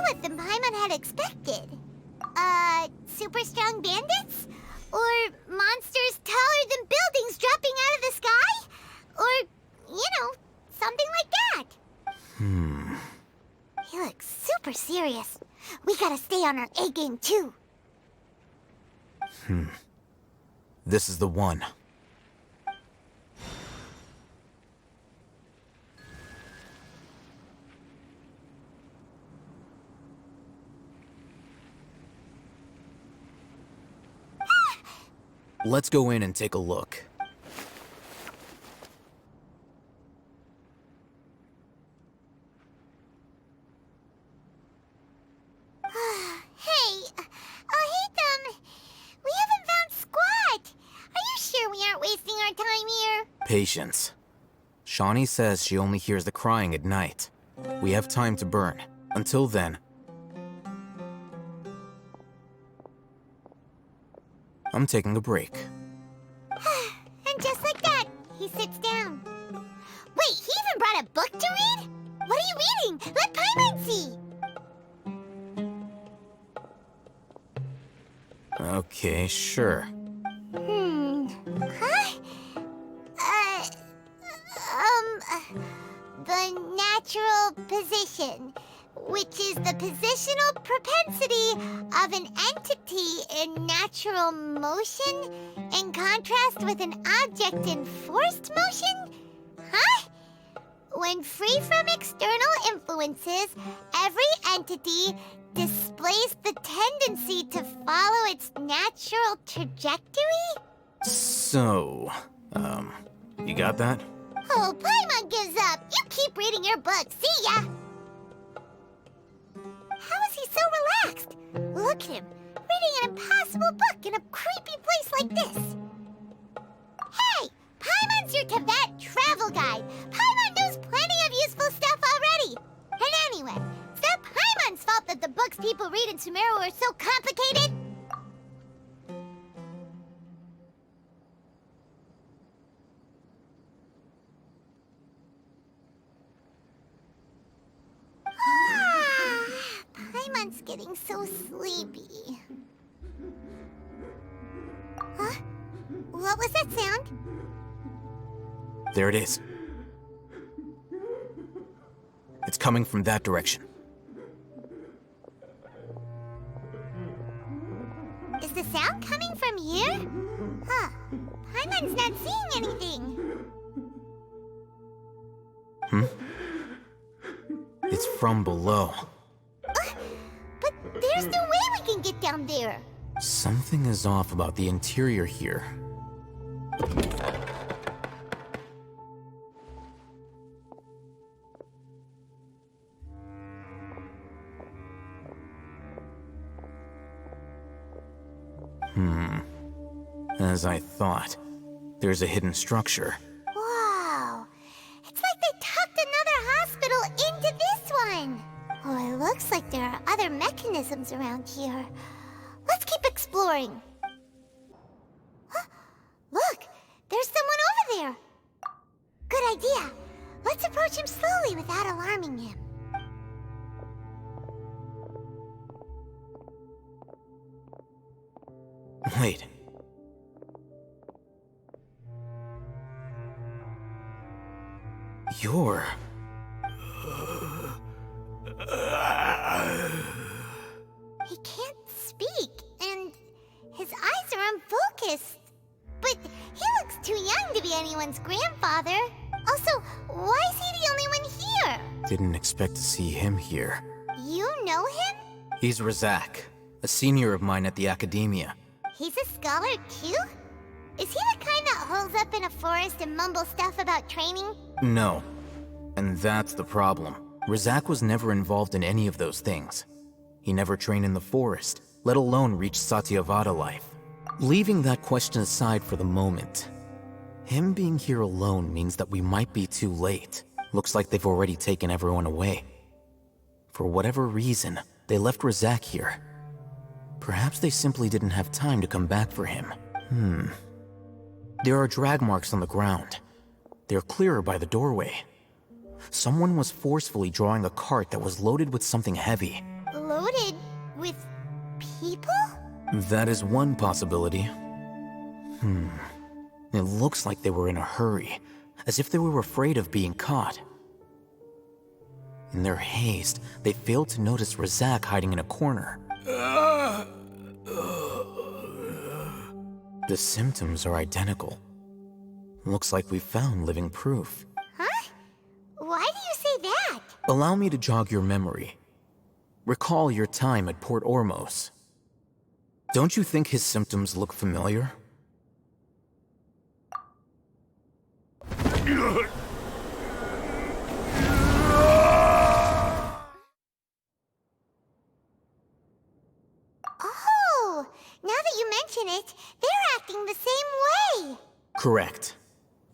what the Paimon had expected. Super strong bandits? Or monsters taller than buildings dropping out of the sky? Or, something like that. He looks super serious. We gotta stay on our A game too. This is the one. Let's go in and take a look. We haven't found squat. Are you sure we aren't wasting our time here? Patience. Shawnee says she only hears the crying at night. We have time to burn. Until then, I'm taking a break. And just like that, he sits down. Wait, he even brought a book to read? What are you reading? Let Paimon see! Okay, sure. Huh? The natural position, which is the positional propensity of an entity in natural motion in contrast with an object in forced motion? Huh? When free from external influences, every entity displays the tendency to follow its natural trajectory? So, you got that? Oh, Paimon gives up. You keep reading your book. See ya! How is he so relaxed? Look at him, reading an impossible book in a creepy place like this. Hey! Paimon's your Tibet travel guide. Paimon knows plenty of useful stuff already. And anyway, it's not Paimon's fault that the books people read in Sumeru are so complicated. Paimon's getting so sleepy. Huh? What was that sound? There it is. It's coming from that direction. Is the sound coming from here? Huh. Paimon's not seeing anything. It's from below. But there's no way we can get down there. Something is off about the interior here. As I thought, there's a hidden structure. Wow. It's like they tucked another hospital into this one. Oh, it looks like there are other mechanisms around here. Let's keep exploring. Huh? Look, there's someone over there. Good idea. Let's approach him slowly without alarming him. Wait. You're... He can't speak, and his eyes are unfocused. But he looks too young to be anyone's grandfather. Also, why is he the only one here? Didn't expect to see him here. You know him? He's Razak, a senior of mine at the Akademiya. He's a scholar too? Is he the kind that holes up in a forest and mumbles stuff about training? No. And that's the problem. Razak was never involved in any of those things. He never trained in the forest, let alone reach Satyavada life. Leaving that question aside for the moment, him being here alone means that we might be too late. Looks like they've already taken everyone away. For whatever reason, they left Razak here. Perhaps they simply didn't have time to come back for him. There are drag marks on the ground. They're clearer by the doorway. Someone was forcefully drawing a cart that was loaded with something heavy. loaded with people? That is one possibility. It looks like they were in a hurry, as if they were afraid of being caught. In their haste, they failed to notice Razak hiding in a corner. The symptoms are identical. Looks like we found living proof. Huh? Why do you say that? Allow me to jog your memory. Recall your time at Port Ormos. Don't you think his symptoms look familiar? Oh, now that you mention it, they're acting the same way. Correct.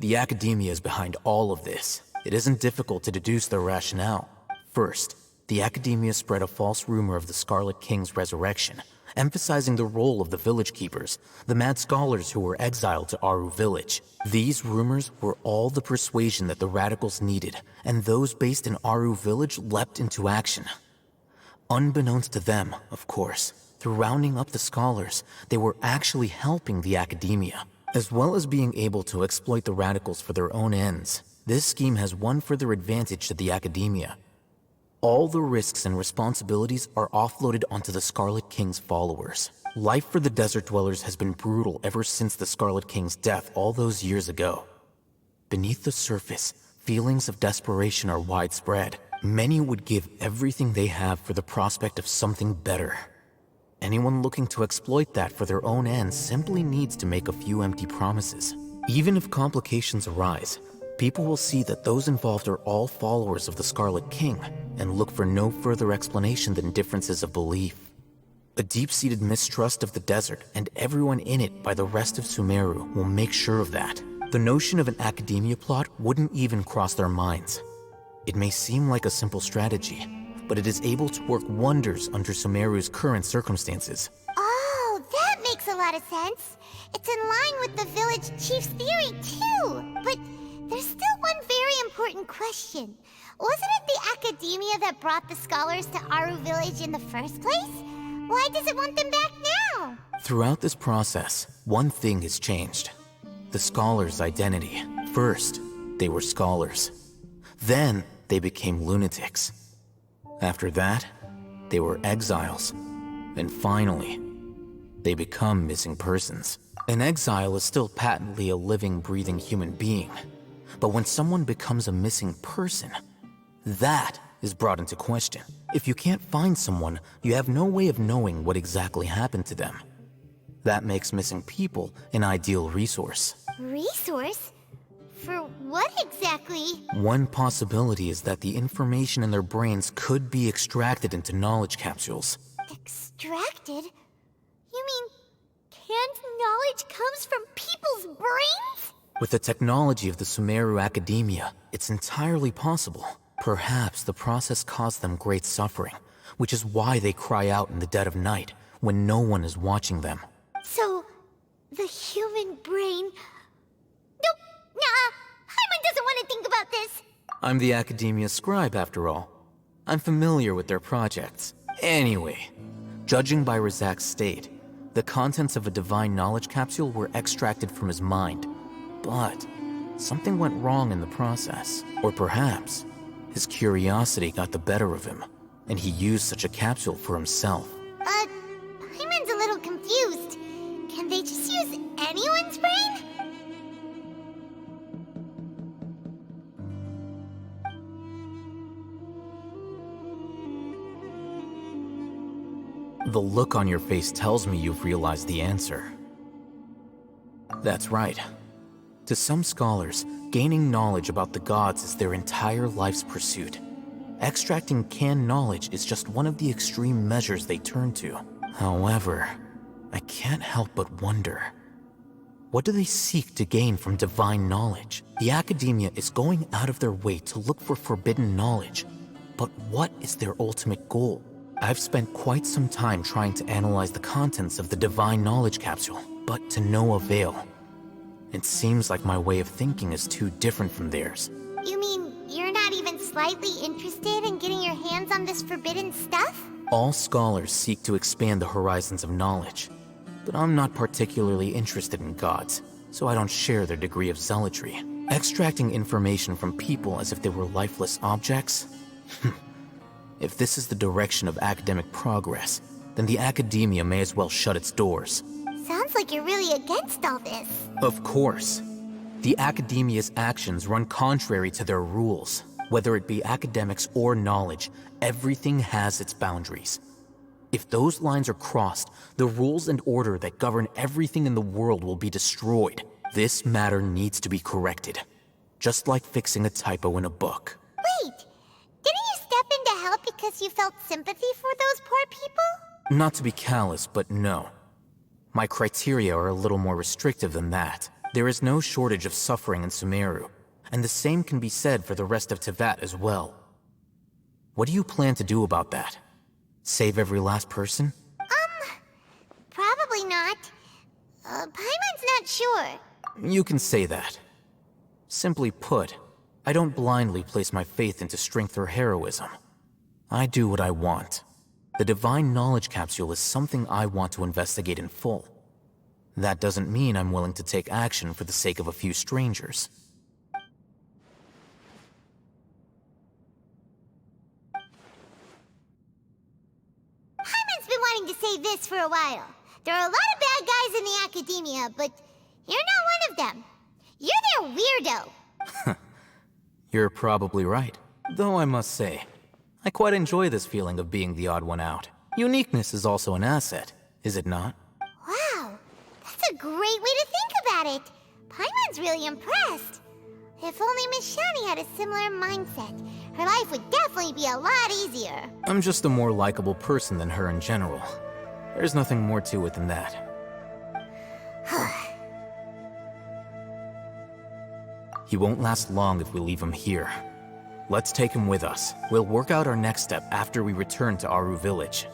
The Akademiya is behind all of this. It isn't difficult to deduce their rationale. First, the Akademiya spread a false rumor of the Scarlet King's resurrection, emphasizing the role of the village keepers, the mad scholars who were exiled to Aru village. These rumors were all the persuasion that the radicals needed, and those based in Aru village leapt into action. Unbeknownst to them, of course, through rounding up the scholars, they were actually helping the Akademiya. As well as being able to exploit the radicals for their own ends, this scheme has one further advantage to the Akademiya. All the risks and responsibilities are offloaded onto the Scarlet King's followers. Life for the desert dwellers has been brutal ever since the Scarlet King's death all those years ago. Beneath the surface, feelings of desperation are widespread. Many would give everything they have for the prospect of something better. Anyone looking to exploit that for their own ends simply needs to make a few empty promises. Even if complications arise, people will see that those involved are all followers of the Scarlet King and look for no further explanation than differences of belief. A deep-seated mistrust of the desert and everyone in it by the rest of Sumeru will make sure of that. The notion of an Akademiya plot wouldn't even cross their minds. It may seem like a simple strategy, but it is able to work wonders under Sumeru's current circumstances. Oh, that makes a lot of sense. It's in line with the village chief's theory, too. But there's still one very important question. Wasn't it the Akademiya that brought the scholars to Aru village in the first place? Why does it want them back now? Throughout this process, one thing has changed. The scholars' identity. First, they were scholars. Then, they became lunatics. After that, they were exiles. And finally, they become missing persons. An exile is still patently a living, breathing human being. But when someone becomes a missing person, that is brought into question. If you can't find someone, you have no way of knowing what exactly happened to them. That makes missing people an ideal resource. Resource? For what exactly? One possibility is that the information in their brains could be extracted into knowledge capsules. Extracted? You mean canned knowledge comes from people's brains? With the technology of the Sumeru Akademiya, it's entirely possible. Perhaps the process caused them great suffering, which is why they cry out in the dead of night when no one is watching them. So, the human brain... Nope, nah, Hyman doesn't want to think about this. I'm the Akademiya scribe, after all. I'm familiar with their projects. Anyway, judging by Razak's state, the contents of a divine knowledge capsule were extracted from his mind. But something went wrong in the process. Or perhaps his curiosity got the better of him, and he used such a capsule for himself. Hyman's a little confused. Can they just use anyone's brain? The look on your face tells me you've realized the answer. That's right. To some scholars, gaining knowledge about the gods is their entire life's pursuit. Extracting canned knowledge is just one of the extreme measures they turn to. However, I can't help but wonder, what do they seek to gain from divine knowledge? The Akademiya is going out of their way to look for forbidden knowledge, but what is their ultimate goal? I've spent quite some time trying to analyze the contents of the divine knowledge capsule, but to no avail. It seems like my way of thinking is too different from theirs. You mean you're not even slightly interested in getting your hands on this forbidden stuff? All scholars seek to expand the horizons of knowledge, but I'm not particularly interested in gods, so I don't share their degree of zealotry. Extracting information from people as if they were lifeless objects? If this is the direction of academic progress, then the Akademiya may as well shut its doors. Sounds like you're really against all this. Of course. The Akademiya's actions run contrary to their rules. Whether it be academics or knowledge, everything has its boundaries. If those lines are crossed, the rules and order that govern everything in the world will be destroyed. This matter needs to be corrected, just like fixing a typo in a book. Wait, didn't you step in to help because you felt sympathy for those poor people? Not to be callous, but no. My criteria are a little more restrictive than that. There is no shortage of suffering in Sumeru, and the same can be said for the rest of Teyvat as well. What do you plan to do about that? Save every last person? Probably not. Paimon's not sure. You can say that. Simply put, I don't blindly place my faith into strength or heroism. I do what I want. The Divine Knowledge Capsule is something I want to investigate in full. That doesn't mean I'm willing to take action for the sake of a few strangers. Paimon's been wanting to say this for a while. There are a lot of bad guys in the Akademiya, but you're not one of them. You're their weirdo. You're probably right. Though I must say, I quite enjoy this feeling of being the odd one out. Uniqueness is also an asset, is it not? Wow, that's a great way to think about it. Paimon's really impressed. If only Miss Shani had a similar mindset, her life would definitely be a lot easier. I'm just a more likable person than her in general. There's nothing more to it than that. He won't last long if we leave him here. Let's take him with us. We'll work out our next step after we return to Aru Village.